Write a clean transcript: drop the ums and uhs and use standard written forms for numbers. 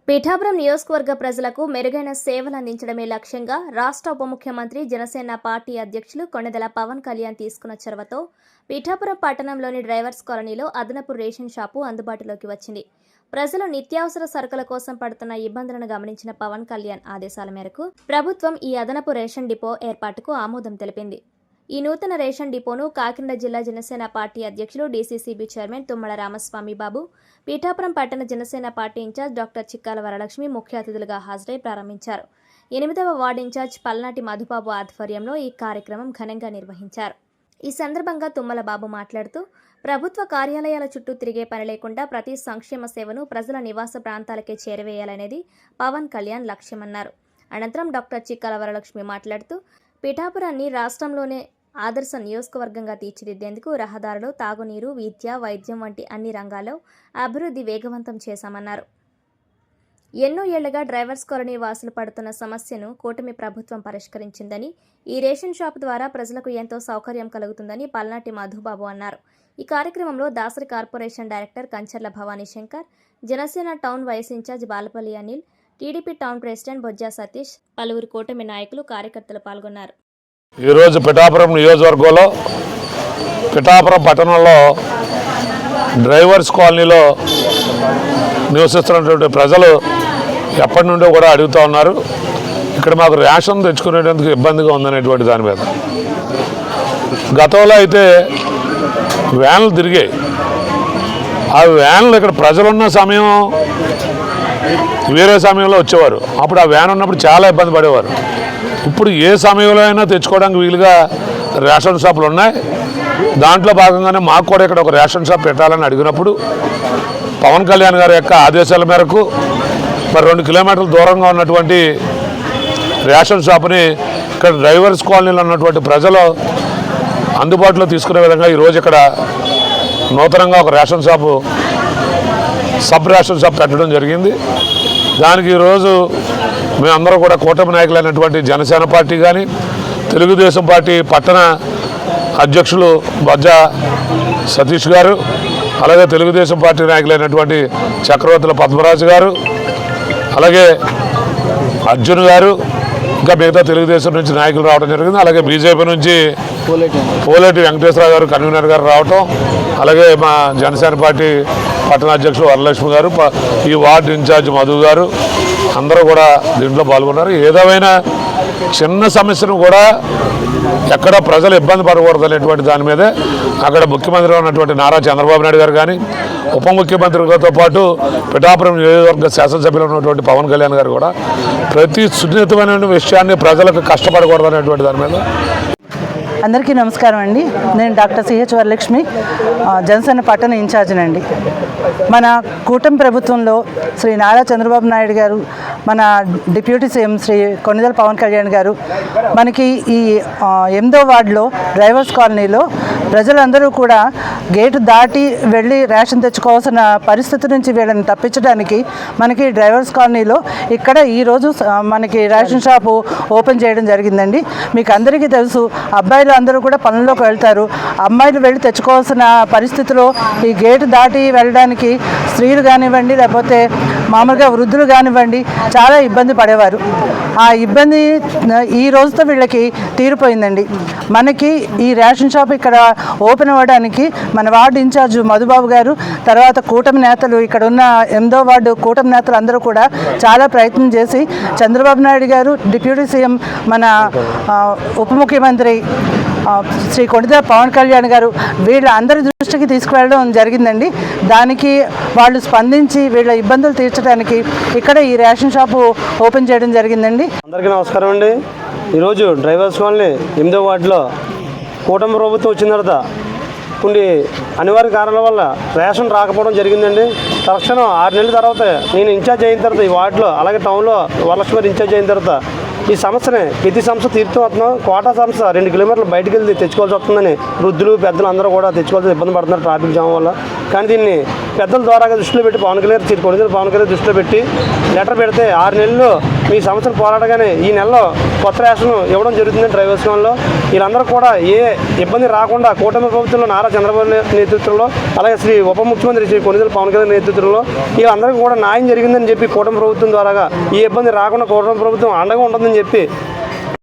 పిఠాపురం నియోజకవర్గ ప్రజలకు మెరుగైన సేవలు అందించడమే లక్ష్యంగా రాష్ట్ర ఉప ముఖ్యమంత్రి జనసేన పార్టీ అధ్యక్షులు కొణిదెల పవన్ కళ్యాణ్ తీసుకున్న చొరవతో పిఠాపురం పట్టణంలోని డ్రైవర్స్ కాలనీలో అదనపు రేషన్ షాపు అందుబాటులోకి వచ్చింది. ప్రజలు నిత్యావసర సరుకుల కోసం పడుతున్న ఇబ్బందులను గమనించిన పవన్ కళ్యాణ్ ఆదేశాల మేరకు ప్రభుత్వం ఈ అదనపు రేషన్ డిపో ఏర్పాటుకు ఆమోదం తెలిపింది. ఈ నూతన రేషన్ డిపోను కాకినాడ జిల్లా జనసేన పార్టీ అధ్యక్షులు డీసీసీబీ చైర్మన్ తుమ్మల రామస్వామి బాబు, పీఠాపురం పట్టణ Janasena party in charge doctor Chikkala Varalakshmi ముఖ్య అతిథులుగా హాజరై ప్రారంభించారు. 8వ వార్డు ఇన్ఛార్జ్ పల్నాటి మధుబాబు ఆధ్వర్యంలో ఈ కార్యక్రమం ఘనంగా నిర్వహించారు. ఈ సందర్భంగా తుమ్మల బాబు మాట్లాడుతూ, ప్రభుత్వ కార్యాలయాల చుట్టూ తిరిగే పని లేకుండా ప్రతి సంక్షేమ సేవను ప్రజల నివాస ప్రాంతాలకే చేరవేయాలనేది పవన్ కళ్యాణ్ లక్ష్యమన్నారు. అనంతరం డాక్టర్ చిక్కాల వరలక్ష్మి మాట్లాడుతూ, పిఠాపురాన్ని రాష్ట్రంలోనే ఆదర్శ నియోజకవర్గంగా తీర్చిదిద్దేందుకు రహదారులు, తాగునీరు, విద్య, వైద్యం వంటి అన్ని రంగాల్లో అభివృద్ధి వేగవంతం చేశామన్నారు. ఎన్నో ఏళ్లుగా డ్రైవర్స్ కాలనీ వాసులు పడుతున్న సమస్యను కూటమి ప్రభుత్వం పరిష్కరించిందని, ఈ రేషన్ షాప్ ద్వారా ప్రజలకు ఎంతో సౌకర్యం కలుగుతుందని పల్నాటి మధుబాబు అన్నారు. ఈ కార్యక్రమంలో Dasari corporation director Kancharla Bhavani Shankar, Janasena town vice in charge Balapalli Anil, TDP town president Bojja Satish, పలువురు కూటమి నాయకులు, కార్యకర్తలు పాల్గొన్నారు. ఈరోజు పిఠాపురం నియోజకవర్గంలో పిఠాపురం పట్టణంలో డ్రైవర్స్ కాలనీలో నివసిస్తున్నటువంటి ప్రజలు ఎప్పటి నుండో కూడా అడుగుతూ ఉన్నారు. ఇక్కడ మాకు రేషన్ తెచ్చుకునేందుకు ఇబ్బందిగా ఉందనేటువంటి దాని మీద. గతంలో అయితే వ్యాన్లు తిరిగాయి. ఆ వ్యాన్లు ఇక్కడ ప్రజలున్న సమయం వేరే సమయంలో వచ్చేవారు. అప్పుడు ఆ వ్యాన్ ఉన్నప్పుడు చాలా ఇబ్బంది పడేవారు. ఇప్పుడు ఏ సమయంలో అయినా తెచ్చుకోవడానికి వీలుగా రేషన్ షాపులు ఉన్నాయి. దాంట్లో భాగంగానే మాకు కూడా ఇక్కడ ఒక రేషన్ షాప్ పెట్టాలని అడిగినప్పుడు పవన్ కళ్యాణ్ గారి యొక్క ఆదేశాల మేరకు మరి 2 కిలోమీటర్ల దూరంగా ఉన్నటువంటి రేషన్ షాపుని ఇక్కడ డ్రైవర్స్ కాలనీలో ఉన్నటువంటి ప్రజలు అందుబాటులో తీసుకునే విధంగా ఈరోజు ఇక్కడ నూతనంగా ఒక ration shop, sub ration shop పెట్టడం జరిగింది. దానికి ఈరోజు మేమందరూ కూడా కూటమి నాయకులైనటువంటి జనసేన పార్టీ కానీ, తెలుగుదేశం పార్టీ పట్టణ అధ్యక్షులు బొజ్జా సతీష్ గారు, అలాగే తెలుగుదేశం పార్టీ నాయకులైనటువంటి చక్రవర్తుల పద్మరాజు గారు, అలాగే అర్జున్ గారు, ఇంకా మిగతా తెలుగుదేశం నుంచి నాయకులు రావడం జరిగింది. అలాగే బీజేపీ నుంచి పోలేటి వెంకటేశ్వరరావు గారు కన్వీనర్ గారు రావటం, అలాగే మా జనసేన పార్టీ పట్టణ అధ్యక్షులు వరలక్ష్మి గారు, ఈ వార్డు ఇన్ఛార్జ్ మధు గారు అందరూ కూడా దీంట్లో పాల్గొన్నారు. ఏదేమైనా చిన్న సమస్యను కూడా ఎక్కడ ప్రజలు ఇబ్బంది పడకూడదు అనేటువంటి దాని మీదే అక్కడ ముఖ్యమంత్రి ఉన్నటువంటి నారా చంద్రబాబు నాయుడు గారు కానీ, ఉప ముఖ్యమంత్రితో పాటు పిఠాపురం నియోజకవర్గ శాసనసభ్యులు ఉన్నటువంటి పవన్ కళ్యాణ్ గారు కూడా ప్రతి సున్నితమైన విషయాన్ని ప్రజలకు కష్టపడకూడదు అనేటువంటి దాని మీద. అందరికీ నమస్కారం అండి. నేను డాక్టర్ సిహెచ్ వరలక్ష్మి, జనసేన పట్టణ ఇన్ఛార్జినండి. మన కూటమి ప్రభుత్వంలో శ్రీ నారా చంద్రబాబు నాయుడు గారు, మన డిప్యూటీ సీఎం శ్రీ కొణిదెల పవన్ కళ్యాణ్ గారు మనకి ఈ 8వ వార్డులో డ్రైవర్స్ కాలనీలో ప్రజలందరూ కూడా గేటు దాటి వెళ్ళి రేషన్ తెచ్చుకోవాల్సిన పరిస్థితి నుంచి వీళ్ళని తప్పించడానికి మనకి డ్రైవర్స్ కాలనీలో ఇక్కడ ఈరోజు మనకి రేషన్ షాపు ఓపెన్ చేయడం జరిగిందండి. మీకు అందరికీ తెలుసు, అబ్బాయిలు అందరూ కూడా పనుల్లోకి వెళ్తారు. అమ్మాయిలు వెళ్ళి తెచ్చుకోవాల్సిన పరిస్థితిలో ఈ గేటు దాటి వెళ్ళడానికి స్త్రీలు కానివ్వండి, లేకపోతే మామూలుగా వృద్ధులు కానివ్వండి చాలా ఇబ్బంది పడేవారు. ఆ ఇబ్బంది ఈ రోజుతో వీళ్ళకి తీరిపోయిందండి. మనకి ఈ రేషన్ షాప్ ఇక్కడ ఓపెన్ అవ్వడానికి మన వార్డు ఇన్ఛార్జ్ మధుబాబు గారు, తర్వాత కూటమి నేతలు, ఇక్కడ ఉన్న 8వ వార్డు కూటమి నేతలు అందరూ కూడా చాలా ప్రయత్నం చేసి చంద్రబాబు నాయుడు గారు, డిప్యూటీ సీఎం మన ఉప ముఖ్యమంత్రి శ్రీ కొణిదెల పవన్ కళ్యాణ్ గారు వీళ్ళ అందరి దృష్టికి తీసుకువెళ్ళడం జరిగిందండి. దానికి వాళ్ళు స్పందించి వీళ్ళ ఇబ్బందులు తీర్చడానికి ఇక్కడ ఈ రేషన్ షాపు ఓపెన్ చేయడం జరిగిందండి. అందరికీ నమస్కారం అండి. ఈరోజు డ్రైవర్స్ కాలనీ 8వ వార్డులో కూటమి ప్రభుత్వం వచ్చిన తర్వాత కొన్ని అనివార్య కారణాల వల్ల రేషన్ రాకపోవడం జరిగిందండి. తక్షణం 6 నెలల తర్వాత నేను ఇన్ఛార్జ్ అయిన తర్వాత ఈ వార్డులో, అలాగే టౌన్లో వరలక్ష్మి ఇన్ఛార్జ్ అయిన తర్వాత ఈ సమస్యని ప్రతి సంస్థ తీరుతూ వస్తున్నాం. కోటా సంస్థ 2 కిలోమీటర్లు బయటకు వెళ్ళి తెచ్చుకోవాల్సి వస్తుందని వృద్ధులు, పెద్దలు అందరూ కూడా తెచ్చుకోవాల్సి ఇబ్బంది పడుతున్నారు ట్రాఫిక్ జామ్ వల్ల. కానీ దీన్ని పెద్దల ద్వారా దృష్టిలో పెట్టి కొణిదెల పవన్ కళ్యాణ్ దృష్టిలో పెట్టి లెటర్ పెడితే 6 నెలల్లో మీ సంవత్సరం పోరాడగానే ఈ నెలలో కొత్త రేషన్ ఇవ్వడం జరుగుతుంది డ్రైవర్స్ కాలనీలో. వీళ్ళందరూ కూడా ఏ ఇబ్బంది రాకుండా కూటమి ప్రభుత్వంలో నారా చంద్రబాబు నేతృత్వంలో, అలాగే శ్రీ ఉప ముఖ్యమంత్రి శ్రీ కొణిదెల పవన్ కళ్యాణ్ నేతృత్వంలో వీళ్ళందరికీ కూడా న్యాయం జరిగిందని చెప్పి కూటమి ప్రభుత్వం ద్వారా ఈ ఇబ్బంది రాకుండా కూటమి ప్రభుత్వం అండగా ఉంటుందని చెప్పి